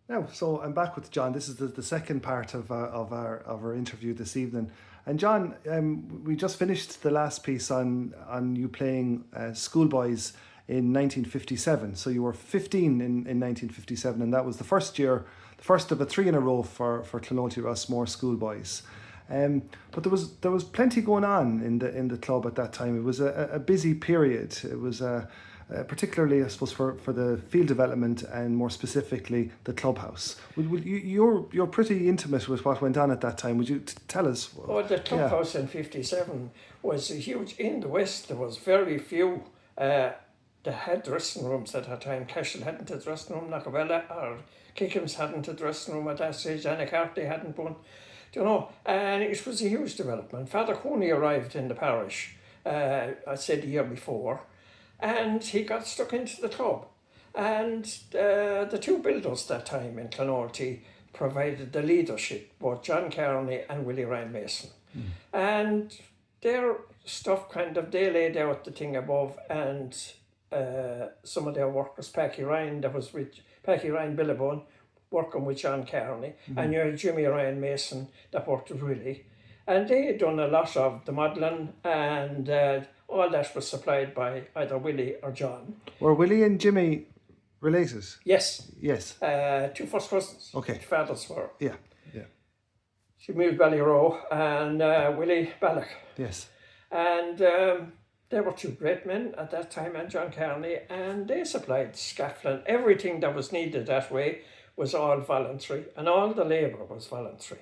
Now, so I'm back with John. This is the second part of our interview this evening. And John, we just finished the last piece on you playing schoolboys in 1957. So you were 15 in 1957, and that was the first year, the first of a three in a row for Clonolty Rossmore schoolboys. But there was plenty going on in the club at that time. It was a busy period. It was particularly, I suppose, for the field development and more specifically the clubhouse. You're pretty intimate with what went on at that time. Would you tell us? Oh, the clubhouse in 57 was a huge. In the West, there was very few. They had dressing rooms at that time. Cashel hadn't a dressing room, Knockavella or Kickham's hadn't a dressing room at that stage, Anacarty hadn't one. And it was a huge development. Father Cooney arrived in the parish, I said the year before, and he got stuck into the club. And the two builders that time in Clonolty provided the leadership, both John Kearney and Willie Ryan Mason. And their stuff they laid out the thing above, and some of their workers, Packy Ryan, that was with Packy Ryan Billabone, working with John Kearney, and you had Jimmy Ryan Mason that worked with Willie. And they had done a lot of the modelling, and all that was supplied by either Willie or John. Were Willie and Jimmy related? Yes. Yes. Two first cousins. Okay. The fathers were. Yeah. Jimmy was Ballyroe and Willie Ballock. Yes. And they were two great men at that time, and John Kearney, and they supplied scaffolding. Everything that was needed that way was all voluntary, and all the labour was voluntary.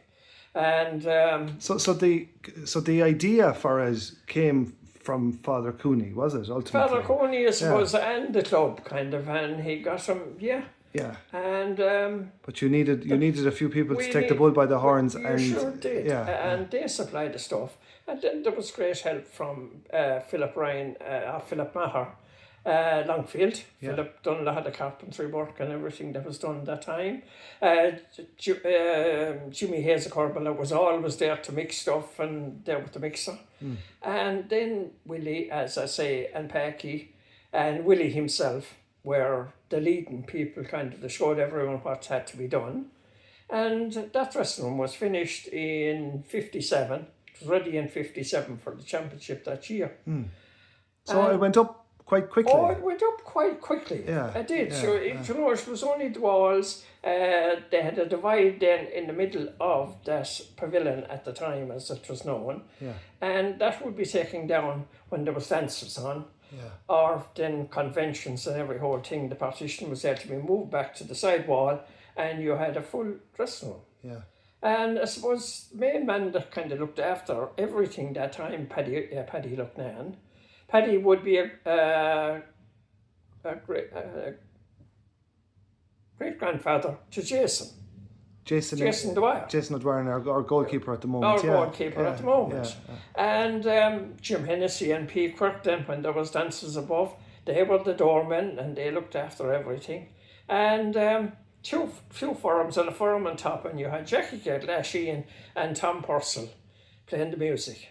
And so the idea for us came from Father Cooney, was it, ultimately? Father Cooney, I suppose, and the club, and he got some, Yeah. And but you needed a few people to take the bull by the horns, you sure did. Yeah. And they supplied the stuff, and then there was great help from Philip Maher, Longfield. Yeah. Philip done a lot of the carpentry work and everything that was done that time. Jimmy Hazecorbella was always there to mix stuff, and there with the mixer. And then Willie, as I say, and Packy, and Willie himself were the leading people, they showed everyone what had to be done. And that dressing room was finished in 57. It was ready in 57 for the championship that year. So it went up quite quickly. Oh, it went up quite quickly. Yeah, It did. yeah, So, it was only the walls. They had a divide then in the middle of that pavilion at the time, as it was known. Yeah. And that would be taken down when there was dances on. Yeah. Or then conventions and every whole thing. The partition was there to be moved back to the side wall, and you had a full dressing room. Yeah. And I suppose the main man that looked after everything that time, Paddy Lucknan. Paddy would be a great grandfather to Jason. Jason Dwyer. Jason O'Dwyer, our goalkeeper at the moment. At the moment. Yeah. And Jim Hennessy and P. Quirk then, when there was dances above, they were the doormen and they looked after everything. And two forums and a forum on top, and you had Jackie Lashy and Tom Purcell playing the music.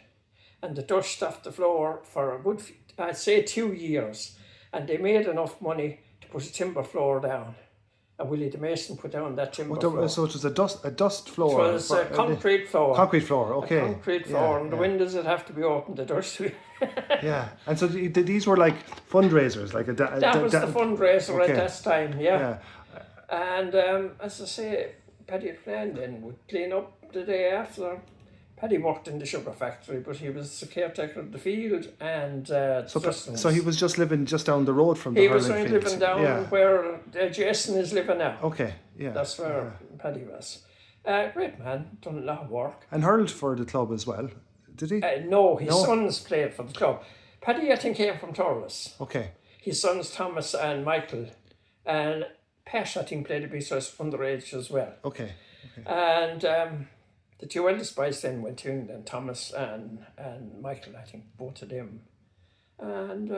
And they dusted off the floor for a good, I'd say 2 years. And they made enough money to put a timber floor down. And Willie the Mason put down that timber floor. So it was a dust floor? It was a concrete floor. Concrete floor, okay. A concrete floor, and the windows would have to be opened, the doors. Yeah, and so these were like fundraisers? That was the fundraiser okay. at that time, yeah. And as I say, Paddy Flan then would clean up the day after. Paddy worked in the sugar factory, but he was the caretaker of the field and so he was just living just down the road from the hurling field. He was living down where Jason is living now. Okay, yeah. That's where Paddy was. Great man, done a lot of work. And hurled for the club as well, did he? No, his sons played for the club. Paddy, I think, came from Torres. Okay. His sons, Thomas and Michael, and Pat, I think, played a bit underage as well. Okay. And the two eldest boys then went to England, Thomas and Michael, I think, both of them. And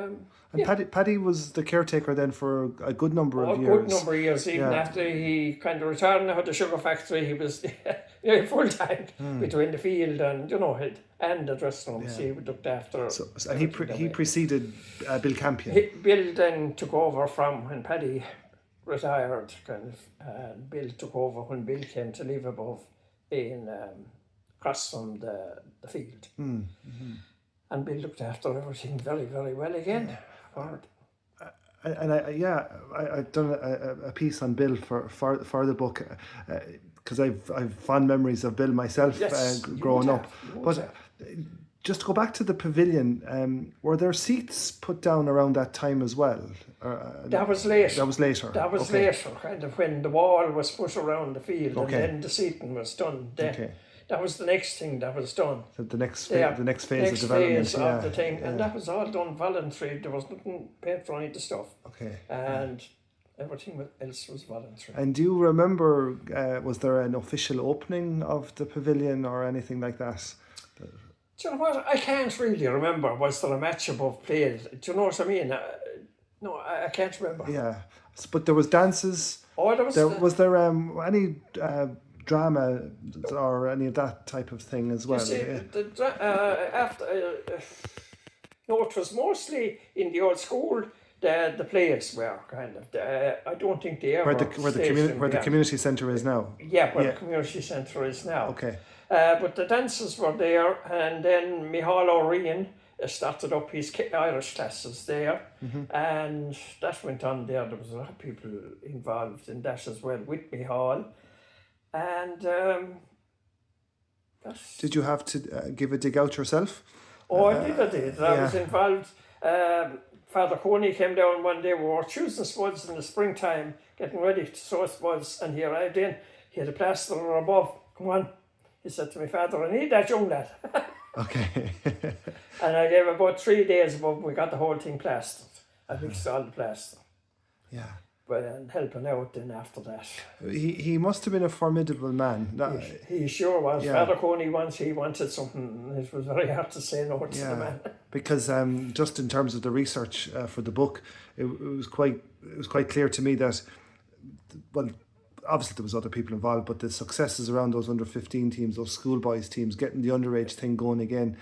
Paddy was the caretaker then for a good number of years. A good number of years, even after he retired and had the sugar factory. He was full time between the field and and the dressing rooms. He looked after. And he preceded Bill Campion. Bill then took over from when Paddy retired, kind of, and Bill took over when Bill came to live above, being across from the field. And Bill looked after everything very, very well again. And I've done a piece on Bill for the book, because I've fond memories of Bill myself, Yes, growing up. But just to go back to the pavilion, were there seats put down around that time as well? That was later. That was later. That was later, kind of when the wall was put around the field, and then the seating was done. Then that was the next thing that was done. So the next phase of development. Of the thing, and that was all done voluntary. There was nothing paid for any of the stuff. And everything else was voluntary. And do you remember, was there an official opening of the pavilion or anything like that? Do you know what? I can't really remember. Was there a match above played? Do you know what I mean? No, I can't remember. Yeah, but there was dances. Oh, there was. Was there any drama or any of that type of thing as well? You see, no, it was mostly in the old school. The plays were kind of. I don't think they ever. Where the community centre is now. Yeah, where the community centre is now. Okay. But the dances were there, and then Micheál O'Rian started up his Irish classes there, and that went on there. There was a lot of people involved in that as well with Micheál, and did you have to give a dig out yourself? Oh, I did. I was involved. Father Cooney came down one day. We were choosing spuds in the springtime, getting ready to sow spuds, and he arrived in. He had a plasterer above. Come on. He said to me, Father, I need that young lad. Okay. And I gave about 3 days above, we got the whole thing plastered. I mixed all the plaster. Yeah. And helping out then after that. He must have been a formidable man. He sure was. Yeah. Father Cooney he wanted something. It was very hard to say no to the man. Because just in terms of the research for the book, it was quite clear to me that, well, obviously there was other people involved, but the successes around those under 15 teams, those schoolboys teams, getting the underage thing going again,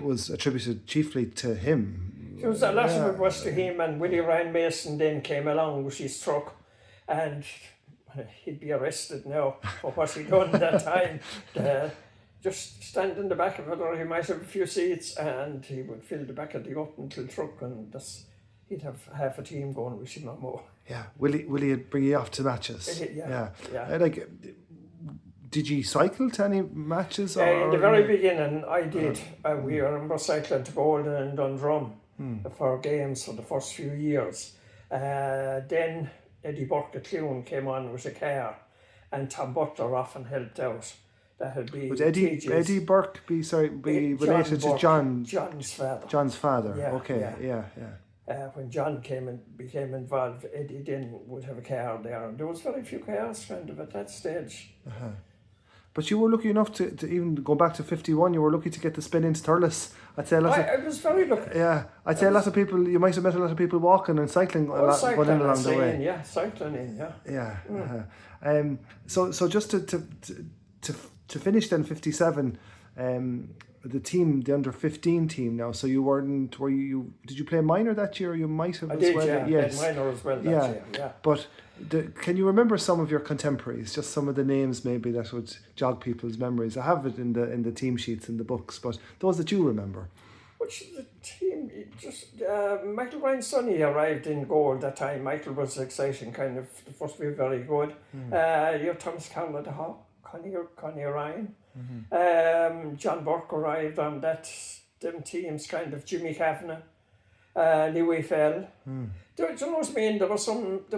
was attributed chiefly to him. There was a lot of it was to him, and Willie Ryan Mason then came along with his truck, and he'd be arrested now for what he done that time. Just stand in the back of it, or he might have a few seats, and he would fill the back of the open little truck, and he'd have half a team going with him or more. Yeah, Willie would bring you off to matches. Yeah. Like, did you cycle to any matches? In the very beginning, I did. We remember cycling to Golden and Dundrum for games for the first few years. Then Eddie Burke of Clune came on with a car, and Tom Butler often helped out. That would be. Would Eddie Burke be related to John? John's father. John's father. Yeah, okay. Yeah. When John became involved, Eddie then would have a car there, and there was very few cars kind of at that stage. But you were lucky enough to even go back to 51. You were lucky to get the spin into Thurles. I'd say I was very lucky. Yeah, I'd say a lot of people. You might have met a lot of people walking and cycling going in along the way. Cycling in. Yeah. So just to finish then 57. The team, the under 15 team now. So you weren't. Did you play minor that year? You might have. I did. Yes. Played minor as well that year. Yeah. But can you remember some of your contemporaries? Just some of the names maybe that would jog people's memories. I have it in the team sheets in the books, but those that you remember. Which the team? Michael Ryan Sonny arrived in goal that time. Michael was exciting, kind of the first to be very good. You have Thomas Carroll at the Hawk, Connie Ryan. John Burke arrived on them teams, kind of Jimmy Kavanagh, Louis Fell. Do you know what I mean? There were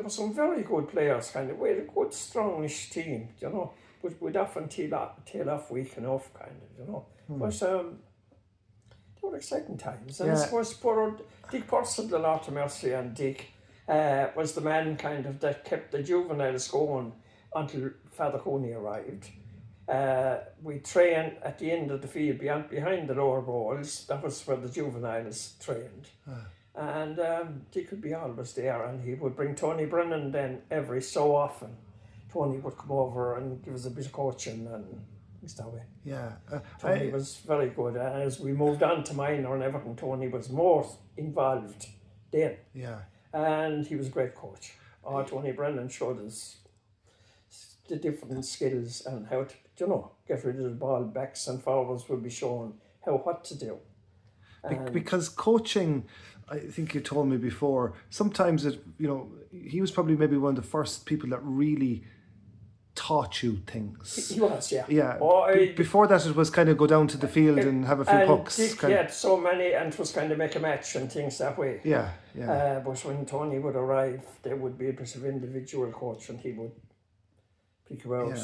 some very good players, kind of. We had a good, strongish team, you know. But we'd often tail off week enough, kind of, you know. But they were exciting times. And I suppose poor Dick Purcell, the Lord of Mercy, and Dick was the man kind of that kept the juveniles going until Father Cooney arrived. We trained at the end of the field behind the lower goals. That was where the juveniles trained. And Dick would be always there, and he would bring Tony Brennan then every so often. Tony would come over and give us a bit of coaching and things that way. Yeah. Tony was very good. And as we moved on to minor and Everton, Tony was more involved then. Yeah. And he was a great coach. Tony Brennan showed us the different skills and how to, get rid of the ball. Backs and forwards will be shown what to do. Because coaching, I think you told me before, sometimes he was probably maybe one of the first people that really taught you things. He was, yeah. Yeah. Before that, it was kind of go down to the field and have a few pucks. Dick had so many, and it was kind of make a match and things that way. Yeah. But when Tony would arrive, there would be a bit of individual coach, and he would pick you out.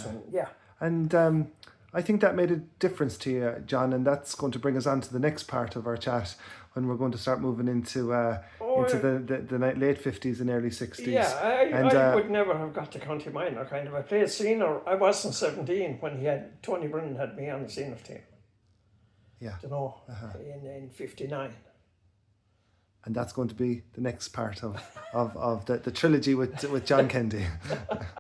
And I think that made a difference to you, John, and that's going to bring us on to the next part of our chat when we're going to start moving into the late 50s and early 60s. Yeah, I would never have got to County Minor, kind of. I played senior. I wasn't 17 when Tony Brennan had me on the senior team. Yeah. In 59. And that's going to be the next part of the trilogy with John Kendi.